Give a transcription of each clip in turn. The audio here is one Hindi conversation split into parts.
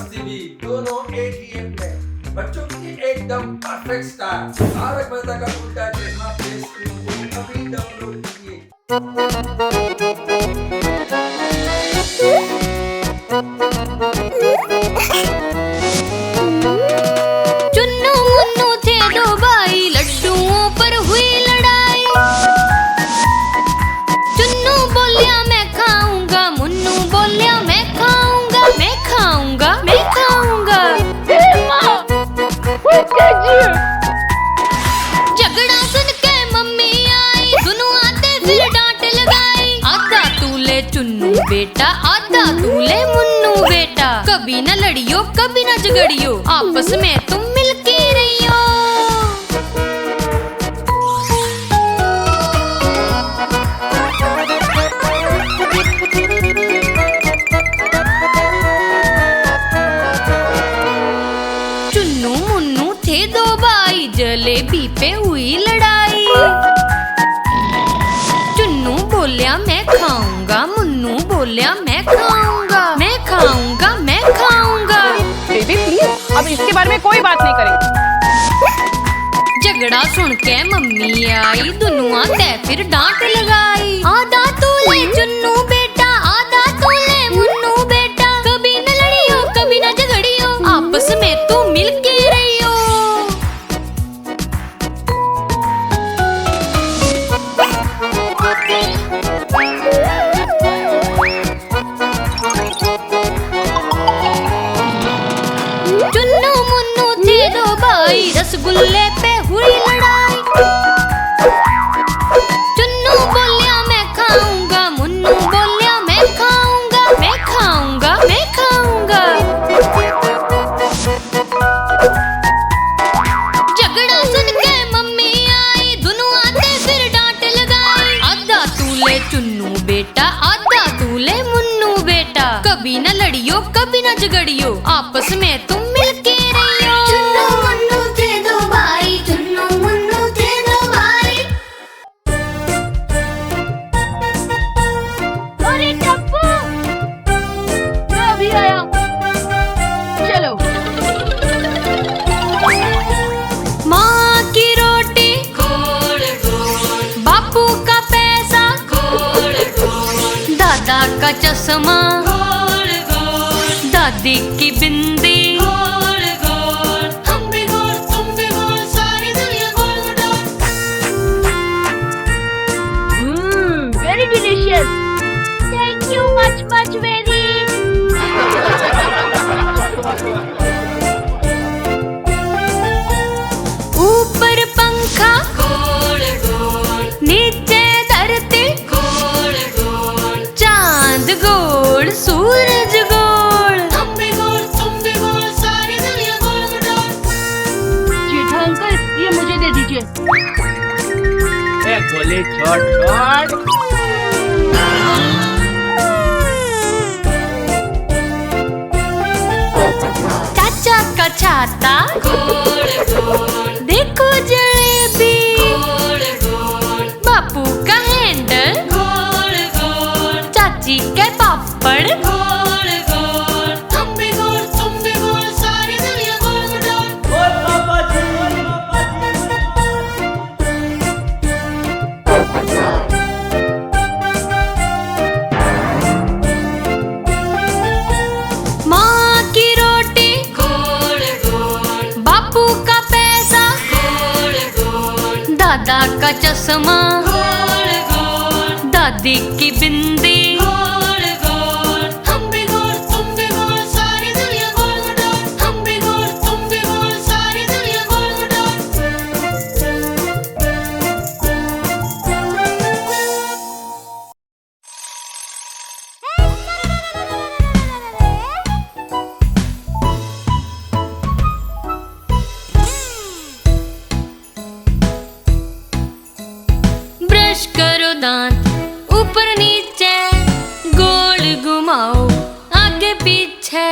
मस्ती भी, दोनों एक ही ऐप में। बच्चों की एकदम परफेक्ट स्टार। तारक मेहता का उल्टा चश्मा प्ले स्टोर को अभी डाउनलोड कीजिए। चुन्नू मुन्नू थे दो भाई, लड्डुओं पर हुई लड़ाई। चुन्नू बोलिया मैं खाऊंगा, मुन्नू बोलिया मैं खाऊंगा, मैं खाऊंगा, मैं खाऊंगा। झगड़ा सुन के मम्मी आई, दोनों आते फिर डांट लगाई। आधा तू ले चुन्नू बेटा, आधा तू ले मुन्नू बेटा। कभी न लड़ियो कभी न झगड़ियो, आपस में तुम मिलके रहियो। चुन्नू मुन्नू थे दो भाई, जलेबी पे हुई लड़ाई। चुन्नू बोलिया मैं खाऊंगा, मुन्नू बोलिया मैं खाऊंगा, मैं खाऊंगा, मैं खाऊंगा। बेबी प्लीज, अब इसके बारे में कोई बात नहीं करेंगे। झगड़ा सुन के मम्मी आई, दोनों आते फिर डांट लगाई। आधा तू ले चुन्नू बेटा, आधा तू ले मुन्नू बेटा। कभी न लड़ियो कभी न झगड़ियो, आपस में तू मिलके रहियो। चुन्नू मुन्नू थे दो भाई, रसगुल्ले पे हुई लड़ाई। चुन्नू बोलिया मैं खाऊंगा, मुन्नू बोलिया मैं खाऊंगा, मैं खाऊंगा, मैं खाऊंगा। झगड़ा सुन के मम्मी आई, दोनों आते फिर डांट लगाई। आधा तू ले चुन्नू बेटा, आधा तू ले मुन्नू बेटा। कभी न लड़ियो कभी न झगड़ियो, आपस में तुम मिलके रहियो। चुन्नू मुन्नू थे दो भाई, चुन्नू मुन्नू थे दो भाई। अरे टप्पू, मैं अभी आया। चलो। माँ की रोटी गोल गोल, बापू का पैसा गोल गोल, दादा का चश्मा गोल गोल, दादी की बिंदी गोल गोल। हम भी गोल, तुम भी गोल, सारी दुनिया गोल गोल। Very delicious. Thank you much much very. ऊपर पंखा गोल गोल, नीचे धरती गोल गोल, चांद गोल सूरज गोल। हम भी गोल, तुम भी गोल, सारी दुनिया गोल गोल। जेठा अंकल, ये मुझे दे दीजिए। गोली छोड़ छोड़। चाचा का छाता गोल गोल, देखो जलेबी गोल गोल, बापू का हैंडल गोल गोल, चाची के पापड़ गोल गोल। हम भी गोल, तुम भी गोल, सारी दुनिया गोल गोल। ओए पापा जी, माँ की रोटी गोल गोल, बापू का पैसा गोल गोल, दादा का चश्मा गोल गोल, दादी की बिंदी गोल गोल। हम भी गोल, तुम भी गोल, सारी दुनिया गोल गोल। हम भी गोल, तुम भी गोल, सारी दुनिया गोल गोल। ब्रश करो दांत ऊपर नीचे, गोल घुमाओ आगे पीछे।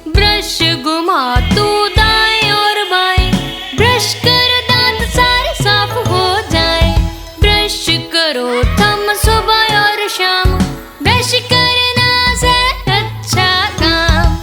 ब्रश घुमा तू दाएं और बाएं, ब्रश करो दांत सारे साफ हो जाए। ब्रश करो थम सुबह और शाम, ब्रश करना से अच्छा काम।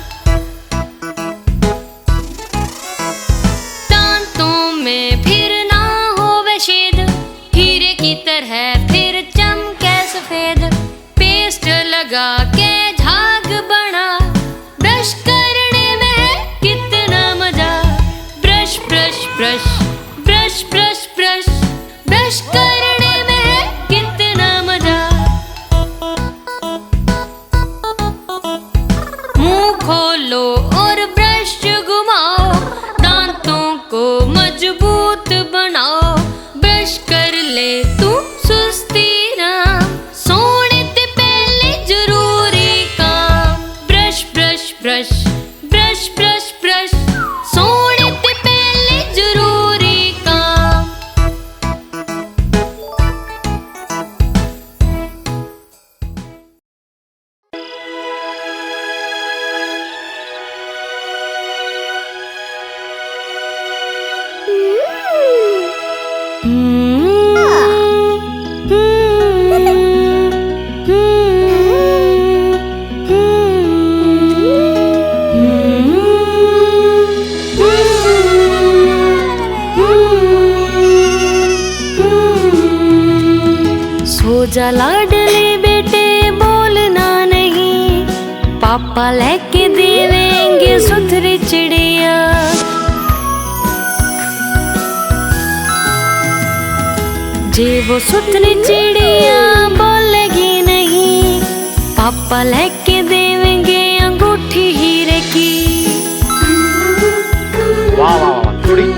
खोलो और ब्रश घुमाओ, दांतों को मजबूत बनाओ। ब्रश कर ले तू सुस्ती ना, सोने ते पहले जरूरी काम। Brush brush brush brush brush brush, सोने ते पहले जरूरी काम। सो जा लाडले बेटे बोलना नहीं, पापा लेके देवेंगे सुथरी चिड़िया। जे वो सुथरी चिड़िया बोलेगी नहीं, पापा लेके देवेंगे अंगूठी हीरे की। वाह वाह वाह थोड़ी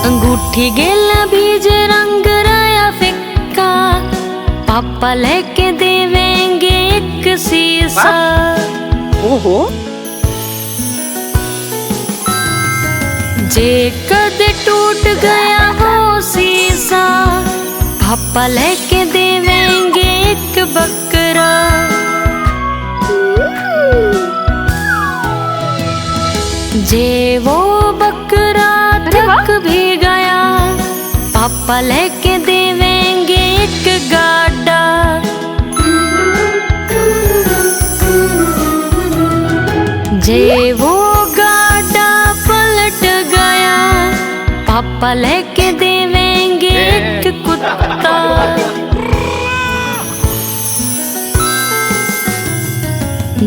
अंगूठी गेला बीज रंग राया फिक्का, पापा लेके देवेंगे एक शीशा। ओहो जे कद टूट गया वो शीशा, पापा लेके देवेंगे एक बकरा। जे वो बकरा थक भी गया, पापा लेके देवेंगे एक गाड़ा। जे वो गाड़ा पलट गया, पापा लेके देवेंगे एक कुत्ता।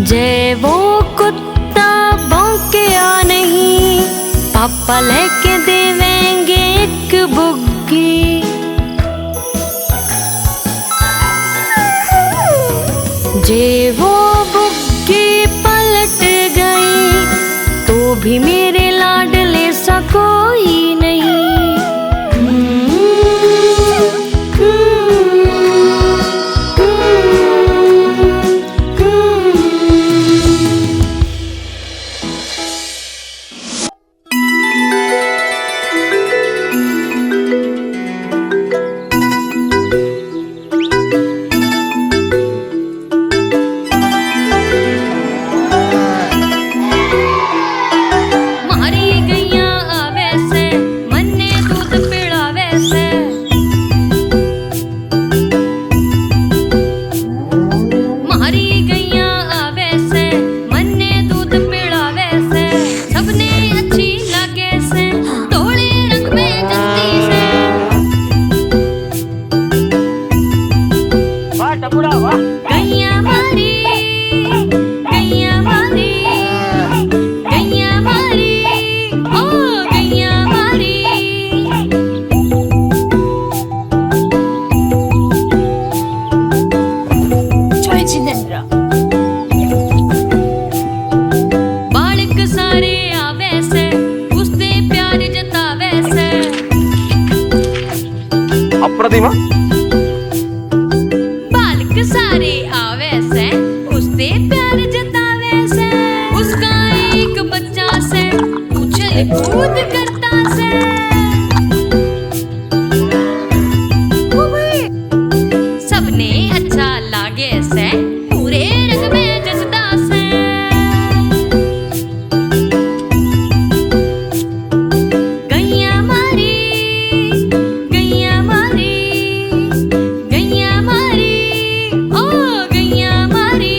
जे वो कुत्ता भौंकया नहीं, पापा लेके देवेंगे एक बुग्गी। जे वो बुग्गी पलट गई, तो भी मेरे लाडले सा कोई नहीं। मारी गैया आवे से, मन्ने दूध पिलावे से। मारी गैया आवे से, मन्ने दूध पिलावे से। सबने अच्छी लागे से, धोले रंग में जस्ती से। वाह टपुरा वाह। गैया मारी, गैया मारी, गैया मारी, ओ गैया मारी। जय जिनेंद्र। बालक सारे आवे से, उससे प्यार जतावे से। अप्रतिमा बालक सारे आवे से, उससे प्यार जतावे से। उसका एक बच्चा से, उछल कूद करता से। सबने अच्छा लागे से, पूरे रंग में जचता से। गैया मारी, गैया मारी, गैया मारी, ओ गैया मारी।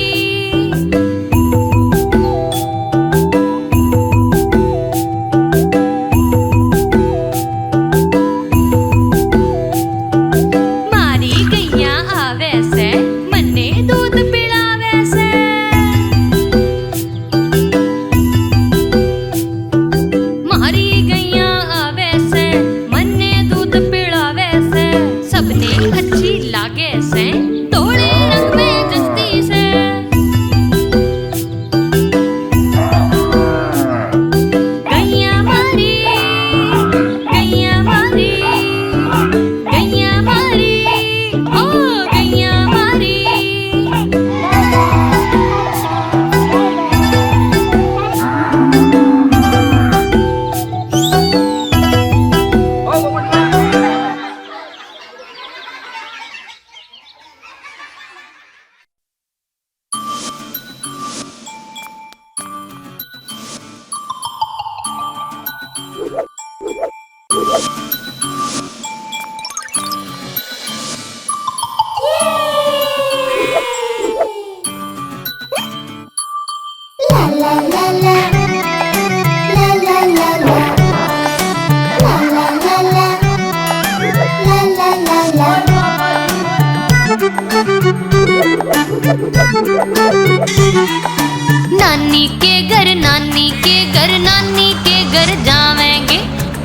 नानी के घर नानी के घर नानी के घर जावेंगे।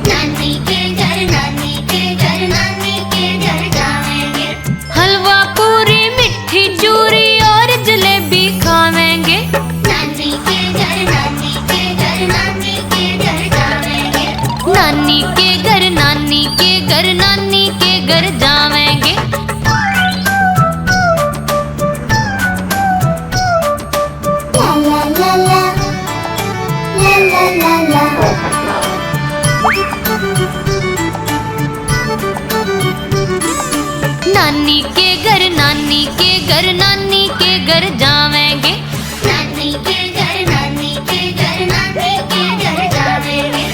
नानी के घर नानी के घर नानी के घर जावेंगे। हलवा पूरी मिठी चूरी और जलेबी खावेंगे। नानी के घर नानी के घर नानी के घर जावेंगे। नानी के घर नानी के घर नानी के घर जावेंगे। नानी के घर नानी के घर नानी के घर जावेंगे। नानी के घर नानी के घर नानी के घर जावेंगे।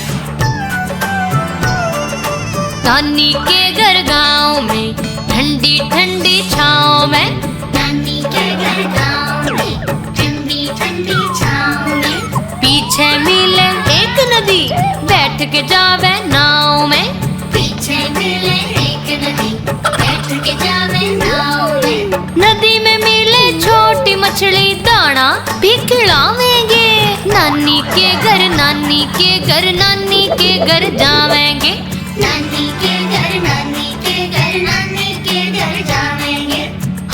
नानी के घर गाँव में ठंडी ठंडी छाँव में। नानी के घर गाँव में ठंडी ठंडी छाँव में। पीछे मिले एक नदी बैठ के जावे नाव में। पीछे मिले एक नदी बैठ के जावे नाव में। नदी में मिले छोटी मछली दाना भी खिलावेंगे। नानी के घर नानी के घर नानी के घर जावेंगे। नानी के घर नानी के घर नानी के घर जावेंगे।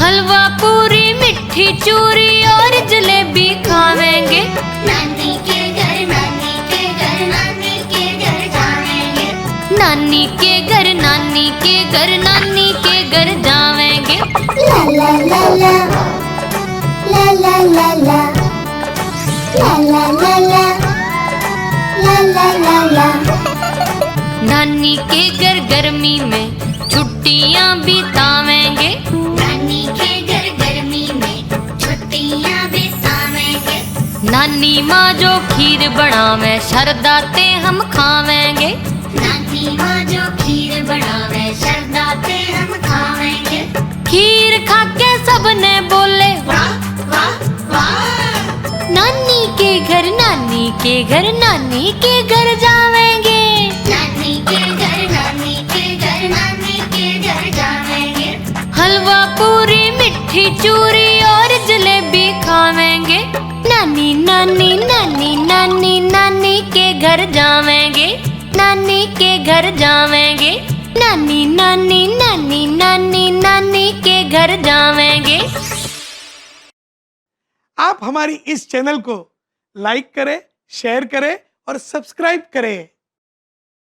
हलवा पूरी मिठी चूरी और जलेबी खावेंगे। नानी के घर नानी के घर नानी के घर जावेंगे। नानी के घर नानी के घर नानी के घर जावेंगे। ला ला ला ला ला ला ला ला ला ला ला ला ला ला ला। नानी के घर गर्मी में छुट्टियां बितावेंगे। नानी के घर गर्मी में छुट्टियां बितावेंगे। नानी माँ जो खीर बनावे शरदाते हम खावेंगे। नानी माँ जो खीर बनावे शरदाते हम खावेंगे। खीर खा के सबने बोले वाह वाह वाह। नानी के घर नानी के घर नानी के घर जावेंगे। नानी के घर नानी के घर नानी के घर जावेंगे। हलवा पूरी मिठी चूरी और जलेबी खावेंगे। नानी नानी नानी नानी नानी के घर जावेंगे। नानी के घर जावेंगे। नानी नानी नानी नानी नानी के घर जावेंगे। आप हमारी इस चैनल को लाइक करें, शेयर करें और सब्सक्राइब करें।